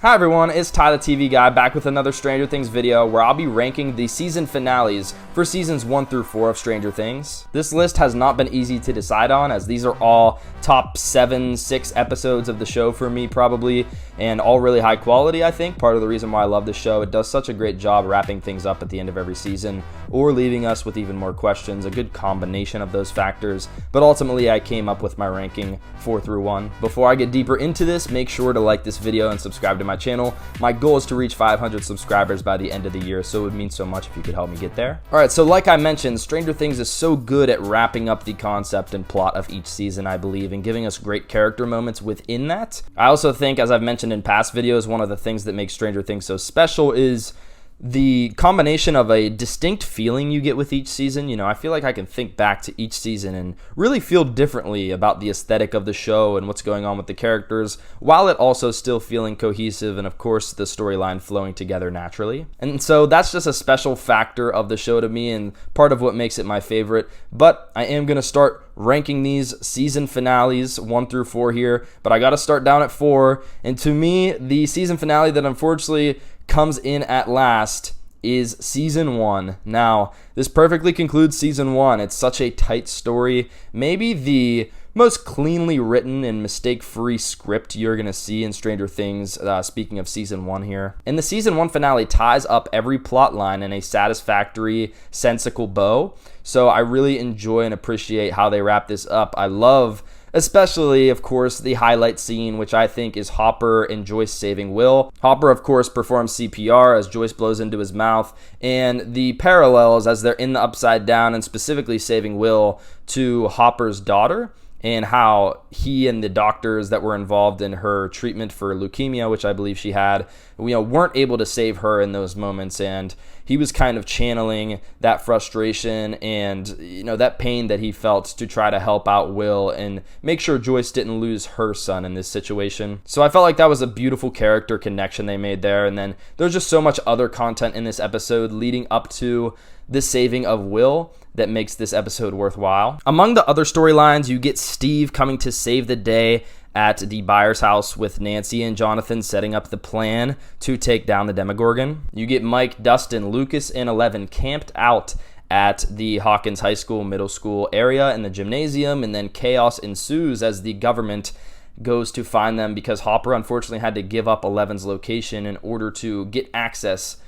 Hi everyone, it's Ty the TV Guy back with another Stranger Things video where I'll be ranking the season finales for seasons 1 through 4 of Stranger Things. This list has not been easy to decide on, as these are all top 6 episodes of the show for me probably, and all really high quality. I think part of the reason why I love this show, it does such a great job wrapping things up at the end of every season or leaving us with even more questions, a good combination of those factors. But ultimately I came up with my ranking 4 through 1. Before I get deeper into this, make sure to like this video and subscribe to my channel. My goal is to reach 500 subscribers by the end of the year, so it would mean so much if you could help me get there. Alright, so like I mentioned, Stranger Things is so good at wrapping up the concept and plot of each season, I believe, and giving us great character moments within that. I also think, as I've mentioned in past videos, one of the things that makes Stranger Things so special is the combination of a distinct feeling you get with each season. You know, I feel like I can think back to each season and really feel differently about the aesthetic of the show and what's going on with the characters, while it also still feeling cohesive and, of course, the storyline flowing together naturally. And so that's just a special factor of the show to me and part of what makes it my favorite. But I am going to start ranking these season finales 1 through 4 here, but I got to start down at 4. And to me, the season finale that unfortunately comes in at last is season 1. Now, this perfectly concludes season 1. It's such a tight story, maybe the most cleanly written and mistake-free script you're going to see in Stranger Things, speaking of season 1 here. And the season 1 finale ties up every plot line in a satisfactory, sensical bow, so I really enjoy and appreciate how they wrap this up. I love especially, of course, the highlight scene, which I think is Hopper and Joyce saving Will. Hopper, of course, performs CPR as Joyce blows into his mouth, and the parallels as they're in the Upside Down and specifically saving Will to Hopper's daughter, and how he and the doctors that were involved in her treatment for leukemia, which I believe she had, weren't able to save her in those moments, and he was kind of channeling that frustration and that pain that he felt to try to help out Will and make sure Joyce didn't lose her son in this situation. So I felt like that was a beautiful character connection they made there, and then there's just so much other content in this episode leading up to the saving of Will that makes this episode worthwhile. Among the other storylines, you get Steve coming to save the day at the Byers' house with Nancy and Jonathan setting up the plan to take down the Demogorgon. You get Mike, Dustin, Lucas, and Eleven camped out at the Hawkins High School, middle school area in the gymnasium, and then chaos ensues as the government goes to find them because Hopper unfortunately had to give up Eleven's location in order to get access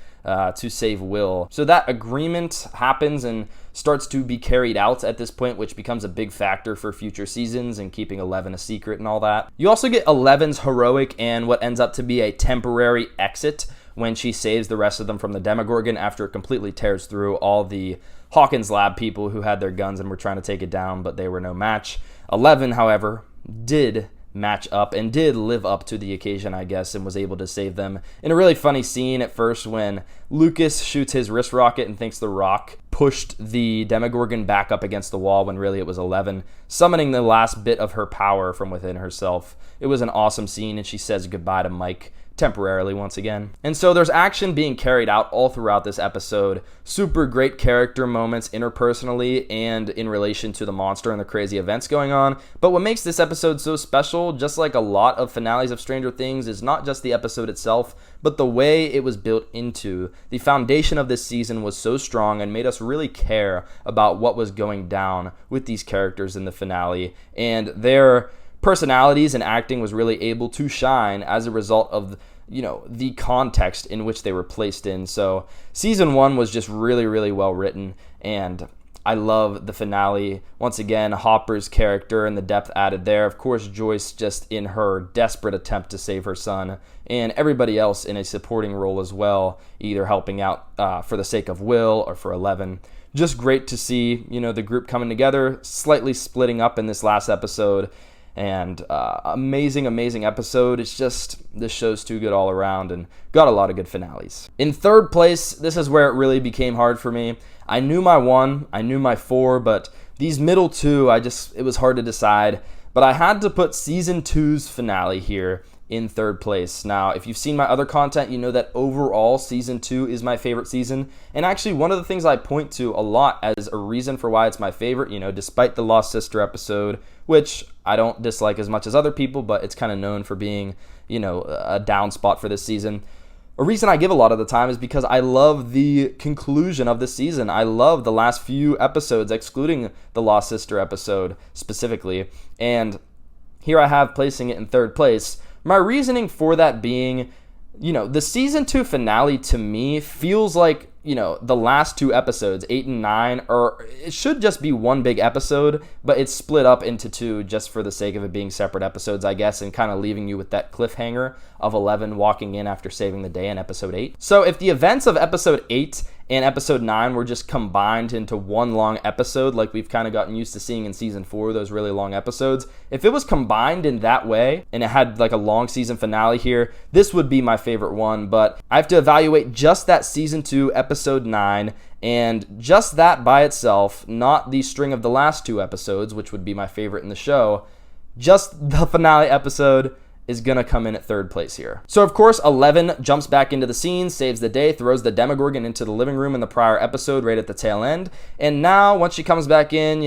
to save Will. So that agreement happens and starts to be carried out at this point, which becomes a big factor for future seasons and keeping Eleven a secret and all that. You also get Eleven's heroic and what ends up to be a temporary exit when she saves the rest of them from the Demogorgon after it completely tears through all the Hawkins lab people who had their guns and were trying to take it down, but they were no match. Eleven, however, did match up and did live up to the occasion, I guess, and was able to save them in a really funny scene at first when Lucas shoots his wrist rocket and thinks the rock pushed the Demogorgon back up against the wall when really it was Eleven, summoning the last bit of her power from within herself. It was an awesome scene, and she says goodbye to Mike temporarily once again. And so there's action being carried out all throughout this episode. Super great character moments interpersonally and in relation to the monster and the crazy events going on. But what makes this episode so special, just like a lot of finales of Stranger Things, is not just the episode itself, but the way it was built into. The foundation of this season was so strong and made us really care about what was going down with these characters in the finale, and their personalities and acting was really able to shine as a result of the context in which they were placed in. So season 1 was just really, really well written, and I love the finale. Once again, Hopper's character and the depth added there. Of course, Joyce just in her desperate attempt to save her son, and everybody else in a supporting role as well, either helping out for the sake of Will or for Eleven. Just great to see, the group coming together, slightly splitting up in this last episode. And amazing episode. It's just, this show's too good all around and got a lot of good finales. In third place, this is where it really became hard for me. I knew my 1, I knew my 4, but these middle 2, it was hard to decide. But I had to put season 2's finale here in third place. Now, if you've seen my other content, you know that overall season 2 is my favorite season. And actually, one of the things I point to a lot as a reason for why it's my favorite, despite the Lost Sister episode, which I don't dislike as much as other people, but it's kind of known for being, a down spot for this season. A reason I give a lot of the time is because I love the conclusion of the season. I love the last few episodes, excluding the Lost Sister episode specifically. And here I have placing it in third place. My reasoning for that being, the season 2 finale to me feels like, the last 2 episodes, 8 and 9, or it should just be one big episode, but it's split up into 2 just for the sake of it being separate episodes, I guess, and kind of leaving you with that cliffhanger of 11 walking in after saving the day in episode 8. So if the events of episode 8 and episode 9 were just combined into one long episode, like we've kind of gotten used to seeing in season 4, those really long episodes, if it was combined in that way and it had like a long season finale here, this would be my favorite one. But I have to evaluate just that season 2 episode 9, and just that by itself, not the string of the last 2 episodes, which would be my favorite in the show. Just the finale episode is going to come in at third place here. So of course, 11 jumps back into the scene, saves the day, throws the Demogorgon into the living room in the prior episode right at the tail end. And now, once she comes back in,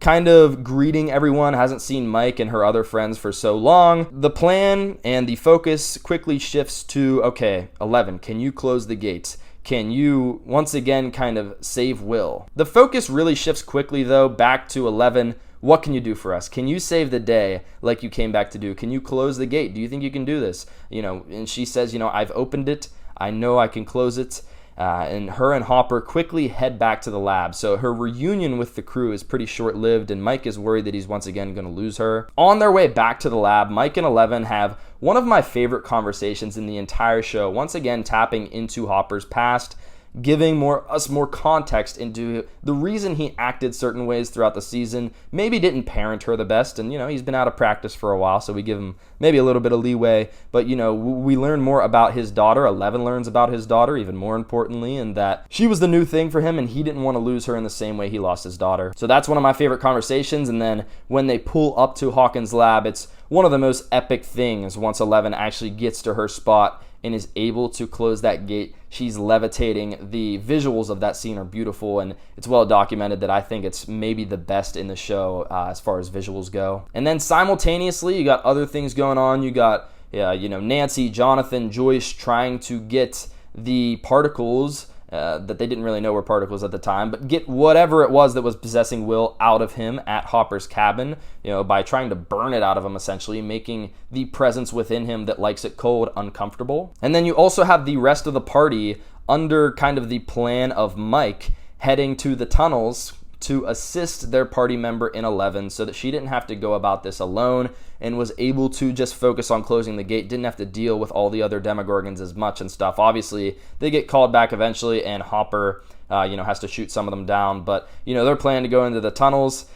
kind of greeting everyone, hasn't seen Mike and her other friends for so long. The plan and the focus quickly shifts to, okay, 11, can you close the gates? Can you once again kind of save Will? The focus really shifts quickly though back to 11. What can you do for us? Can you save the day like you came back to do? Can you close the gate? Do you think you can do this? And she says, I've opened it. I know I can close it. And her and Hopper quickly head back to the lab. So her reunion with the crew is pretty short-lived, and Mike is worried that he's once again going to lose her. On their way back to the lab, Mike and 11 have one of my favorite conversations in the entire show, once again tapping into Hopper's past, giving us more context into the reason he acted certain ways throughout the season. Maybe didn't parent her the best, and he's been out of practice for a while, so we give him maybe a little bit of leeway. But we learn more about his daughter. 11 learns about his daughter, even more importantly, and that she was the new thing for him, and he didn't want to lose her in the same way he lost his daughter. So that's one of my favorite conversations. And then when they pull up to Hawkins' lab, it's one of the most epic things once 11 actually gets to her spot and is able to close that gate. She's levitating. The visuals of that scene are beautiful, and it's well documented that I think it's maybe the best in the show as far as visuals go. And then simultaneously, you got other things going on. You got, Nancy, Jonathan, Joyce trying to get the particles that they didn't really know were particles at the time, but get whatever it was that was possessing Will out of him at Hopper's cabin, by trying to burn it out of him, essentially, making the presence within him that likes it cold uncomfortable. And then you also have the rest of the party under kind of the plan of Mike heading to the tunnels to assist their party member in 11 so that she didn't have to go about this alone and was able to just focus on closing the gate, didn't have to deal with all the other Demogorgons as much and stuff. Obviously, they get called back eventually, and Hopper, has to shoot some of them down. But, their plan to go into the tunnels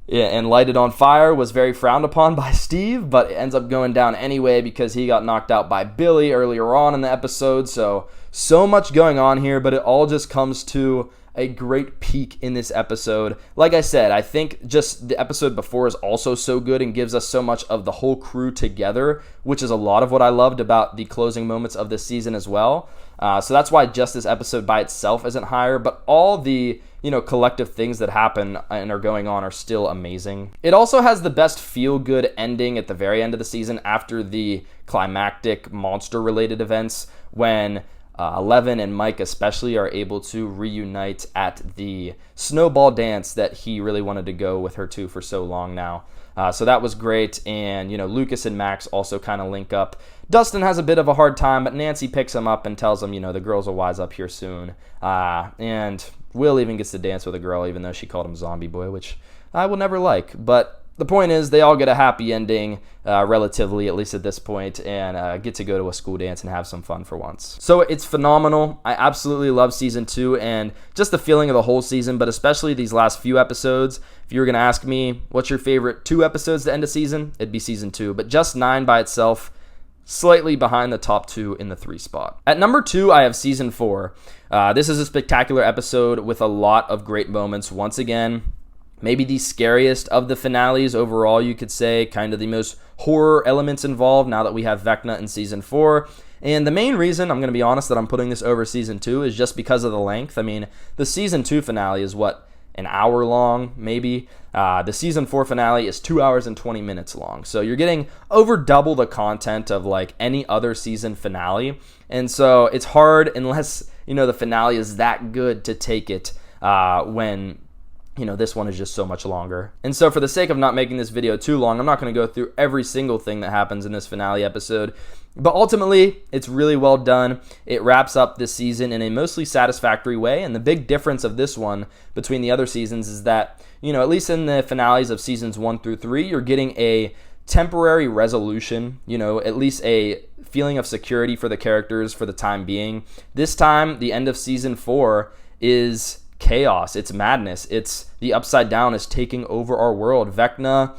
and light it on fire was very frowned upon by Steve, but it ends up going down anyway because he got knocked out by Billy earlier on in the episode. So much going on here, but it all just comes to a great peak in this episode. Like I said, I think just the episode before is also so good and gives us so much of the whole crew together, which is a lot of what I loved about the closing moments of this season as well. So that's why just this episode by itself isn't higher, but all the collective things that happen and are going on are still amazing. It also has the best feel-good ending at the very end of the season after the climactic monster-related events when 11 and Mike especially are able to reunite at the snowball dance that he really wanted to go with her to for so long now. So that was great, and Lucas and Max also kind of link up. Dustin has a bit of a hard time, but Nancy picks him up and tells him, the girls will wise up here soon. And Will even gets to dance with a girl, even though she called him Zombie Boy, which I will never like. But the point is, they all get a happy ending, relatively, at least at this point, and get to go to a school dance and have some fun for once. So it's phenomenal. I absolutely love season 2 and just the feeling of the whole season, but especially these last few episodes. If you were going to ask me, what's your favorite 2 episodes to end a season? It'd be season 2, but just 9 by itself, slightly behind the top 2 in the 3 spot. At number 2, I have season 4. This is a spectacular episode with a lot of great moments. Once again, maybe the scariest of the finales overall, you could say, kind of the most horror elements involved now that we have Vecna in Season 4. And the main reason, I'm going to be honest, that I'm putting this over Season 2 is just because of the length. I mean, the Season 2 finale is an hour long, maybe. The Season 4 finale is 2 hours and 20 minutes long. So you're getting over double the content of like any other season finale. And so it's hard unless, the finale is that good to take it when this one is just so much longer. And so for the sake of not making this video too long, I'm not going to go through every single thing that happens in this finale episode. But ultimately, it's really well done. It wraps up this season in a mostly satisfactory way. And the big difference of this one between the other seasons is that, at least in the finales of seasons 1 through 3, you're getting a temporary resolution, at least a feeling of security for the characters for the time being. This time, the end of season 4 is chaos. It's madness. It's the Upside Down is taking over our world. Vecna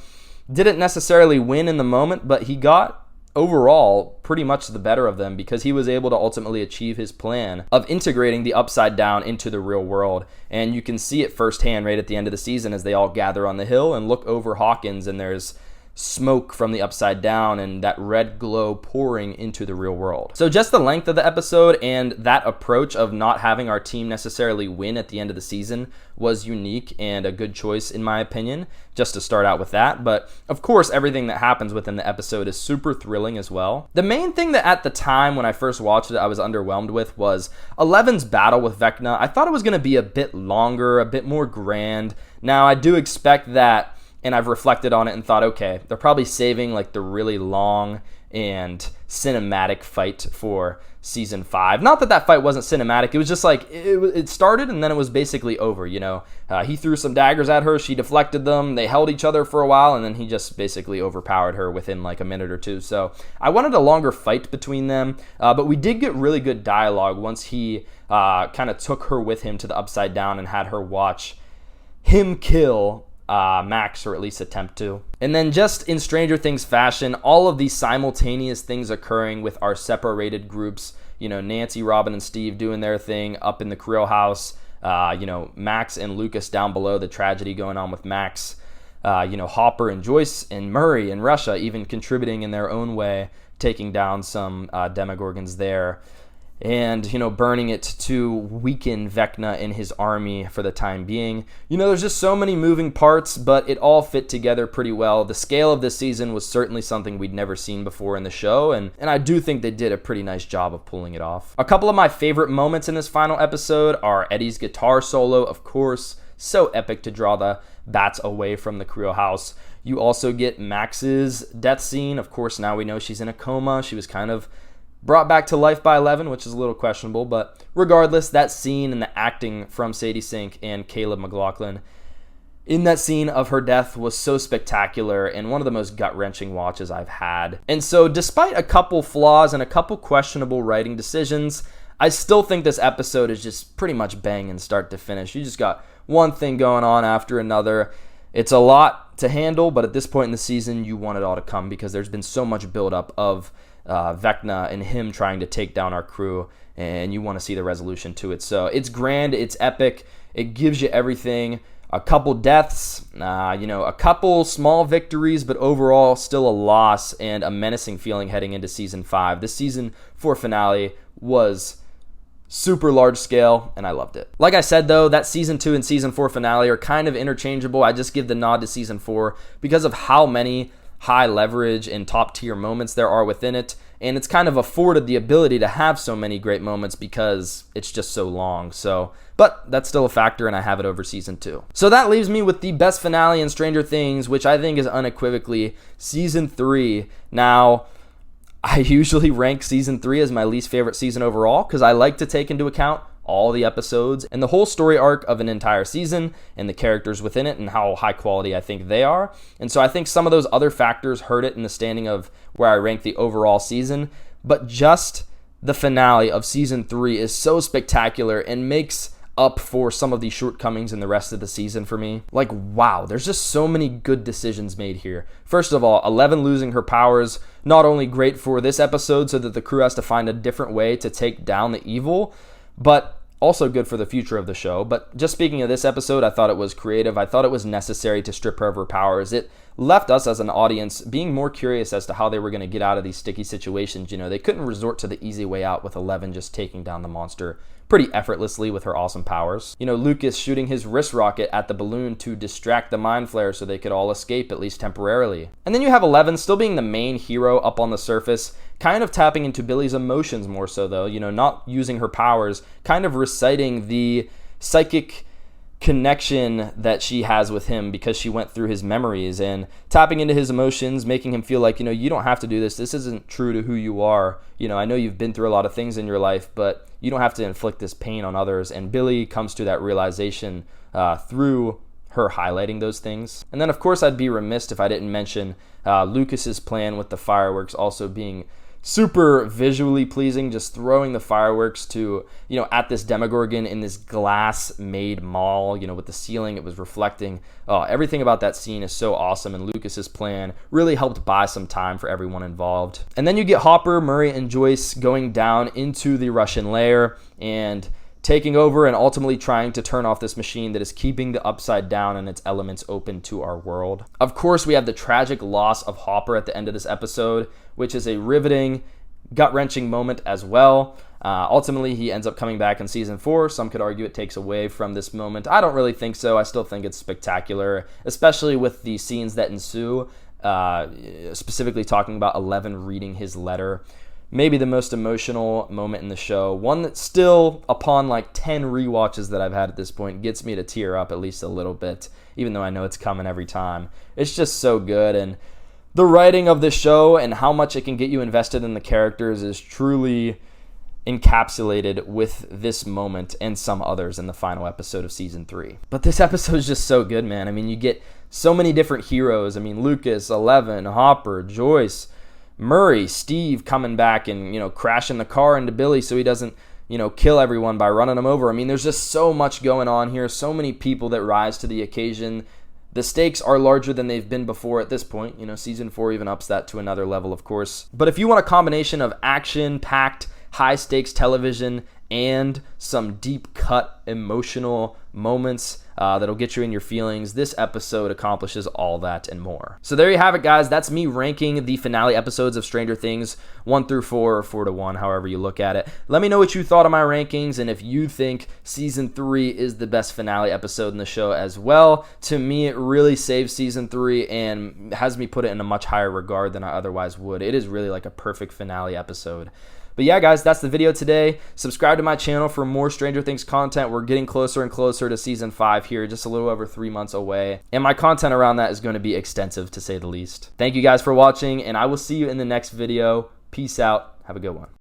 didn't necessarily win in the moment, but he got overall pretty much the better of them because he was able to ultimately achieve his plan of integrating the Upside Down into the real world. And you can see it firsthand right at the end of the season as they all gather on the hill and look over Hawkins, and there's smoke from the Upside Down and that red glow pouring into the real world. So just the length of the episode and that approach of not having our team necessarily win at the end of the season was unique and a good choice in my opinion, just to start out with that. But of course, everything that happens within the episode is super thrilling as well. The main thing that at the time when I first watched it, I was underwhelmed with was Eleven's battle with Vecna. I thought it was going to be a bit longer, a bit more grand. Now, I do expect that, and I've reflected on it and thought, okay, they're probably saving like the really long and cinematic fight for season 5. Not that that fight wasn't cinematic. It was just like it started and then it was basically over. He threw some daggers at her. She deflected them. They held each other for a while, and then he just basically overpowered her within like a minute or two. So I wanted a longer fight between them, but we did get really good dialogue once he kind of took her with him to the Upside Down and had her watch him kill Max, or at least attempt to. And then just in Stranger Things fashion, all of these simultaneous things occurring with our separated groups, Nancy, Robin, and Steve doing their thing up in the Creel house, Max and Lucas down below, the tragedy going on with Max, Hopper and Joyce and Murray and Russia even contributing in their own way, taking down some Demogorgons there. And, burning it to weaken Vecna and his army for the time being. There's just so many moving parts, but it all fit together pretty well. The scale of this season was certainly something we'd never seen before in the show, and I do think they did a pretty nice job of pulling it off. A couple of my favorite moments in this final episode are Eddie's guitar solo, of course. So epic to draw the bats away from the Creel house. You also get Max's death scene. Of course, now we know she's in a coma. She was kind of brought back to life by Eleven, which is a little questionable, but regardless, that scene and the acting from Sadie Sink and Caleb McLaughlin in that scene of her death was so spectacular and one of the most gut-wrenching watches I've had. And so despite a couple flaws and a couple questionable writing decisions, I still think this episode is just pretty much banging start to finish. You just got one thing going on after another. It's a lot to handle, but at this point in the season, you want it all to come because there's been so much buildup of Vecna and him trying to take down our crew, and you want to see the resolution to it. So it's grand, it's epic, it gives you everything. A couple deaths, a couple small victories, but overall still a loss and a menacing feeling heading into season 5. This season 4 finale was super large scale, and I loved it. Like I said, though, that season 2 and season 4 finale are kind of interchangeable. I just give the nod to season 4 because of how many high leverage and top tier moments there are within it, and it's kind of afforded the ability to have so many great moments because it's just so long. But that's still a factor, and I have it over season 2. So that leaves me with the best finale in Stranger Things, which I think is unequivocally season 3. Now, I usually rank season 3 as my least favorite season overall because I like to take into account all the episodes and the whole story arc of an entire season and the characters within it and how high quality I think they are. And so I think some of those other factors hurt it in the standing of where I rank the overall season, but just the finale of season 3 is so spectacular and makes up for some of the shortcomings in the rest of the season for me. Like, wow, there's just so many good decisions made here. First of all, 11 losing her powers, not only great for this episode so that the crew has to find a different way to take down the evil, but Also good for the future of the show. But just speaking of this episode, I thought it was creative. I thought it was necessary to strip her of her powers. It left us as an audience being more curious as to how they were going to get out of these sticky situations. You know, they couldn't resort to the easy way out with 11 just taking down the monster pretty effortlessly with her awesome powers. You know, Lucas shooting his wrist rocket at the balloon to distract the mind flare so they could all escape, at least temporarily. And then you have 11 still being the main hero up on the surface, kind of tapping into Billy's emotions more so though, you know, not using her powers, kind of reciting the psychic connection that she has with him because she went through his memories and tapping into his emotions, making him feel like, you know, you don't have to do this. This isn't true to who you are. You know, I know you've been through a lot of things in your life, but you don't have to inflict this pain on others. And Billy comes to that realization through her highlighting those things. And then, of course, I'd be remiss if I didn't mention Lucas's plan with the fireworks also being super visually pleasing, just throwing the fireworks to, you know, at this Demogorgon in this glass-made mall, you know, with the ceiling it was reflecting. Everything about that scene is so awesome, and Lucas's plan really helped buy some time for everyone involved. And then you get Hopper, Murray, and Joyce going down into the Russian lair and taking over and ultimately trying to turn off this machine that is keeping the Upside Down and its elements open to our world. Of course, we have the tragic loss of Hopper at the end of this episode, which is a riveting, gut-wrenching moment as well. Ultimately, he ends up coming back in season 4. Some could argue it takes away from this moment. I don't really think so. I still think it's spectacular, especially with the scenes that ensue, specifically talking about 11 reading his letter. Maybe the most emotional moment in the show. One that still, upon like 10 rewatches that I've had at this point, gets me to tear up at least a little bit, even though I know it's coming every time. It's just so good, and the writing of the show and how much it can get you invested in the characters is truly encapsulated with this moment and some others in the final episode of season 3. But this episode is just so good, man. I mean, you get so many different heroes. I mean, Lucas, 11, Hopper, Joyce, Murray, Steve coming back and, you know, crashing the car into Billy so he doesn't, you know, kill everyone by running them over. I mean, there's just so much going on here, so many people that rise to the occasion. The stakes are larger than they've been before at this point. You know, season 4 even ups that to another level, of course. But if you want a combination of action-packed, high-stakes television and some deep-cut emotional moments that'll get you in your feelings, this episode accomplishes all that and more. So there you have it, guys. That's me ranking the finale episodes of Stranger Things 1 through 4 or 4 to 1, however you look at it. Let me know what you thought of my rankings and if you think season 3 is the best finale episode in the show as well. To me, it really saves season 3 and has me put it in a much higher regard than I otherwise would. It is really like a perfect finale episode. But yeah, guys, that's the video today. Subscribe to my channel for more Stranger Things content. We're getting closer and closer to season 5 here, just a little over 3 months away. And my content around that is going to be extensive, to say the least. Thank you guys for watching, and I will see you in the next video. Peace out. Have a good one.